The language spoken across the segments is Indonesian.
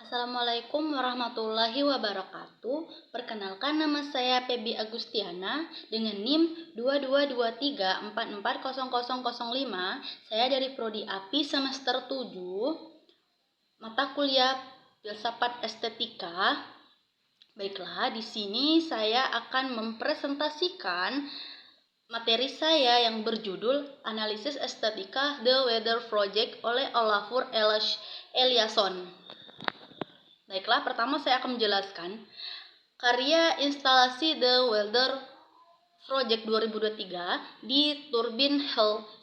Assalamualaikum warahmatullahi wabarakatuh. Perkenalkan, nama saya Febi Agustiana dengan NIM 2223440005. Saya dari Prodi API semester 7, mata kuliah Filsafat Estetika. Baiklah, di sini saya akan mempresentasikan materi saya yang berjudul Analisis Estetika The Weather Project oleh Olafur Eliasson. Baiklah, pertama saya akan menjelaskan karya instalasi The Weather Project 2023 di Turbine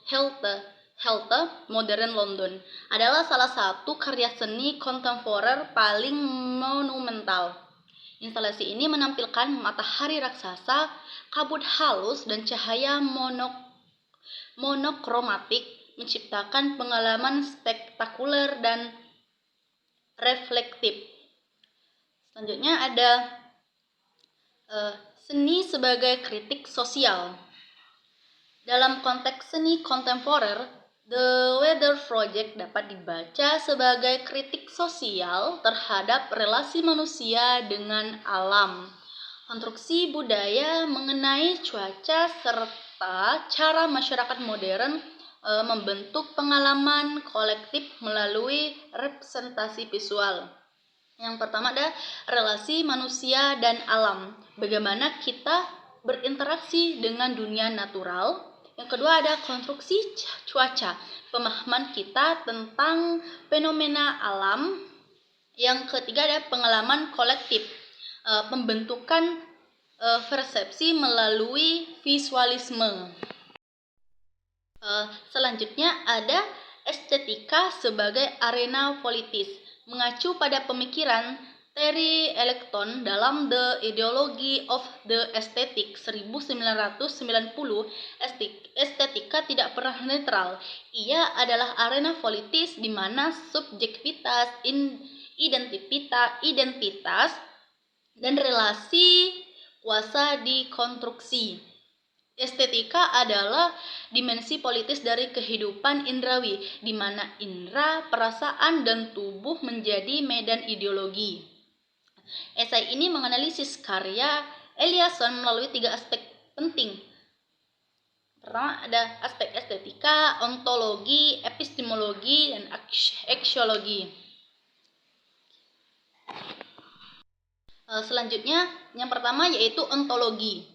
Helte, Modern London adalah salah satu karya seni kontemporer paling monumental. Instalasi ini menampilkan matahari raksasa, kabut halus, dan cahaya monokromatik, menciptakan pengalaman spektakuler dan reflektif. Selanjutnya ada seni sebagai kritik sosial. Dalam konteks seni kontemporer, The Weather Project dapat dibaca sebagai kritik sosial terhadap relasi manusia dengan alam, konstruksi budaya mengenai cuaca, serta cara masyarakat modern membentuk pengalaman kolektif melalui representasi visual. Yang pertama ada relasi manusia dan alam, bagaimana kita berinteraksi dengan dunia natural. Yang kedua ada konstruksi cuaca, pemahaman kita tentang fenomena alam. Yang ketiga ada pengalaman kolektif, pembentukan persepsi melalui visualisme. Selanjutnya ada estetika sebagai arena politis, mengacu pada pemikiran Terry Electon dalam The Ideology of the Aesthetic 1990. Estetika tidak pernah netral. Ia adalah arena politis di mana subjektivitas, identitas, dan relasi kuasa dikonstruksi. Estetika adalah dimensi politis dari kehidupan indrawi, di mana indera, perasaan, dan tubuh menjadi medan ideologi. Esai ini menganalisis karya Eliasson melalui 3 aspek penting. Pertama ada aspek estetika, ontologi, epistemologi, dan aksiologi. Selanjutnya, yang pertama yaitu ontologi.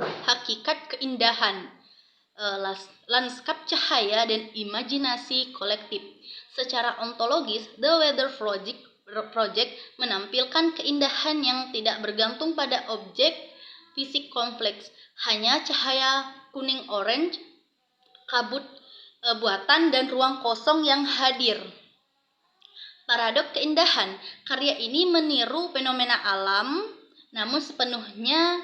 Hakikat keindahan, lanskap cahaya, dan imajinasi kolektif. Secara ontologis, The Weather Project menampilkan keindahan yang tidak bergantung pada objek fisik kompleks, hanya cahaya kuning-orange, kabut buatan, dan ruang kosong yang hadir. Paradok keindahan, karya ini meniru fenomena alam, namun sepenuhnya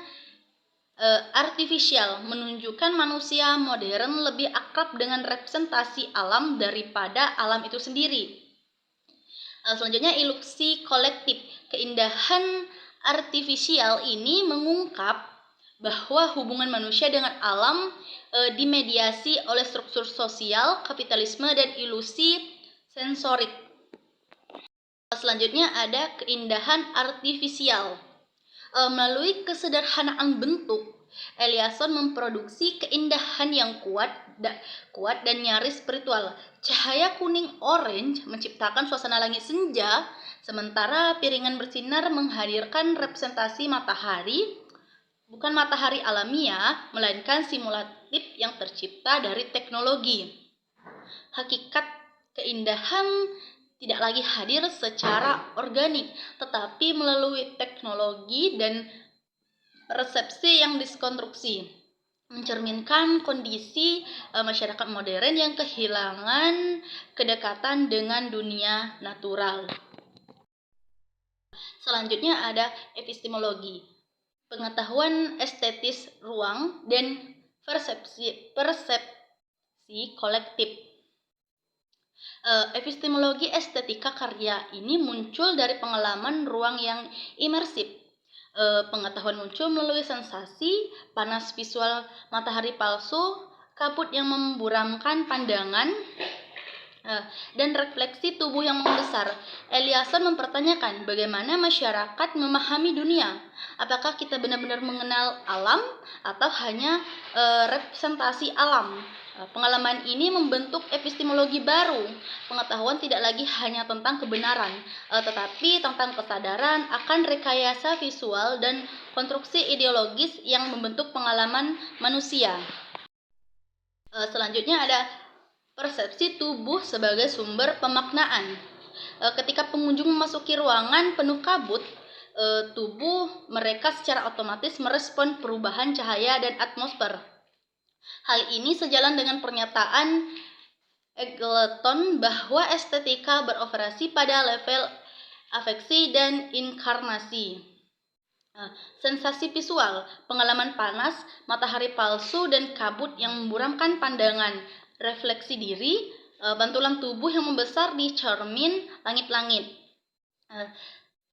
artifisial, menunjukkan manusia modern lebih akrab dengan representasi alam daripada alam itu sendiri. Selanjutnya ilusi kolektif. Keindahan artifisial ini mengungkap bahwa hubungan manusia dengan alam dimediasi oleh struktur sosial, kapitalisme, dan ilusi sensorik. Selanjutnya ada keindahan artifisial. Melalui kesederhanaan bentuk, Eliasson memproduksi keindahan yang kuat dan nyaris spiritual. Cahaya kuning-orange menciptakan suasana langit senja, sementara piringan bersinar menghadirkan representasi matahari, bukan matahari alamiah, melainkan simulatif yang tercipta dari teknologi. Hakikat keindahan tidak lagi hadir secara organik, tetapi melalui teknologi dan persepsi yang diskonstruksi, mencerminkan kondisi masyarakat modern yang kehilangan kedekatan dengan dunia natural. Selanjutnya ada epistemologi, pengetahuan estetis ruang dan persepsi kolektif. Epistemologi estetika karya ini muncul dari pengalaman ruang yang imersif. Pengetahuan muncul melalui sensasi, panas visual matahari palsu, kabut yang memburamkan pandangan, Dan refleksi tubuh yang membesar. Eliasson mempertanyakan bagaimana masyarakat memahami dunia. Apakah kita benar-benar mengenal alam atau hanya representasi alam? Pengalaman ini membentuk epistemologi baru. Pengetahuan tidak lagi hanya tentang kebenaran, tetapi tentang kesadaran akan rekayasa visual dan konstruksi ideologis yang membentuk pengalaman manusia. Selanjutnya ada persepsi tubuh sebagai sumber pemaknaan. Ketika pengunjung memasuki ruangan penuh kabut, tubuh mereka secara otomatis merespon perubahan cahaya dan atmosfer. Hal ini sejalan dengan pernyataan Eggleton bahwa estetika beroperasi pada level afeksi dan inkarnasi. Sensasi visual, pengalaman panas, matahari palsu, dan kabut yang memburamkan pandangan, refleksi diri, bantulan tubuh yang membesar di cermin langit-langit.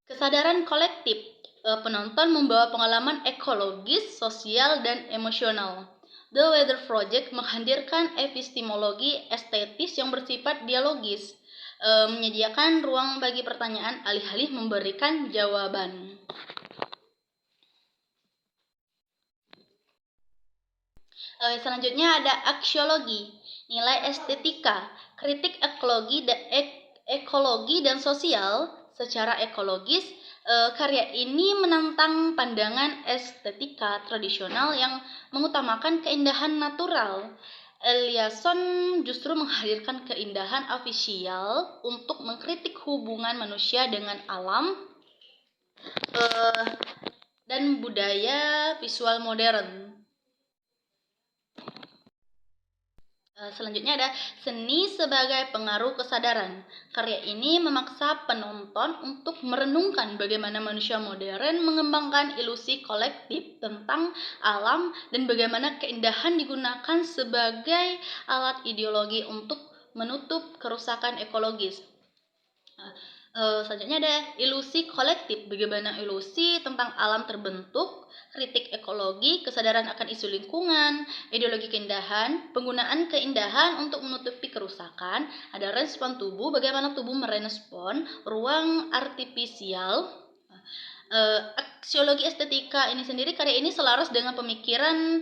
Kesadaran kolektif, penonton membawa pengalaman ekologis, sosial, dan emosional. The Weather Project menghadirkan epistemologi estetis yang bersifat dialogis, menyediakan ruang bagi pertanyaan alih-alih memberikan jawaban. Selanjutnya ada aksiologi, nilai estetika, kritik ekologi dan sosial. Secara ekologis, karya ini menantang pandangan estetika tradisional yang mengutamakan keindahan natural. Eliasson justru menghadirkan keindahan artifisial untuk mengkritik hubungan manusia dengan alam dan budaya visual modern. Selanjutnya ada seni sebagai pengaruh kesadaran. Karya ini memaksa penonton untuk merenungkan bagaimana manusia modern mengembangkan ilusi kolektif tentang alam dan bagaimana keindahan digunakan sebagai alat ideologi untuk menutup kerusakan ekologis. Selanjutnya ada ilusi kolektif, bagaimana ilusi tentang alam terbentuk, kritik ekologi, kesadaran akan isu lingkungan, ideologi keindahan, penggunaan keindahan untuk menutupi kerusakan, ada respon tubuh, bagaimana tubuh merespon ruang artifisial. Aksiologi estetika ini sendiri, karya ini selaras dengan pemikiran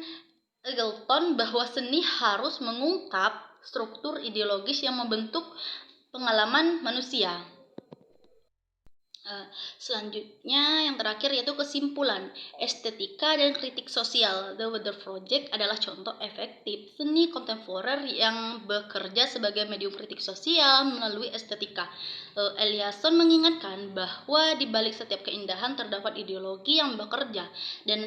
Eggleton bahwa seni harus mengungkap struktur ideologis yang membentuk pengalaman manusia. Selanjutnya yang terakhir yaitu kesimpulan. Estetika dan kritik sosial. The Weather Project adalah contoh efektif seni kontemporer yang bekerja sebagai medium kritik sosial melalui estetika. Eliasson mengingatkan bahwa di balik setiap keindahan terdapat ideologi yang bekerja dan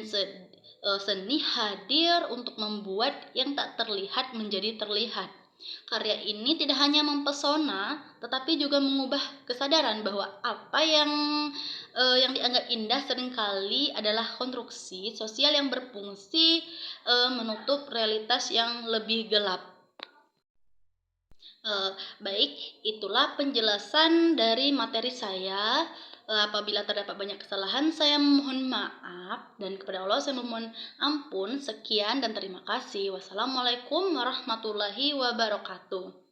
seni hadir untuk membuat yang tak terlihat menjadi terlihat. Karya ini tidak hanya mempesona, tetapi juga mengubah kesadaran bahwa apa yang dianggap indah seringkali adalah konstruksi sosial yang berfungsi menutup realitas yang lebih gelap. Baik, itulah penjelasan dari materi saya. Apabila terdapat banyak kesalahan, saya memohon maaf, dan kepada Allah saya memohon ampun. Sekian dan terima kasih. Wassalamualaikum warahmatullahi wabarakatuh.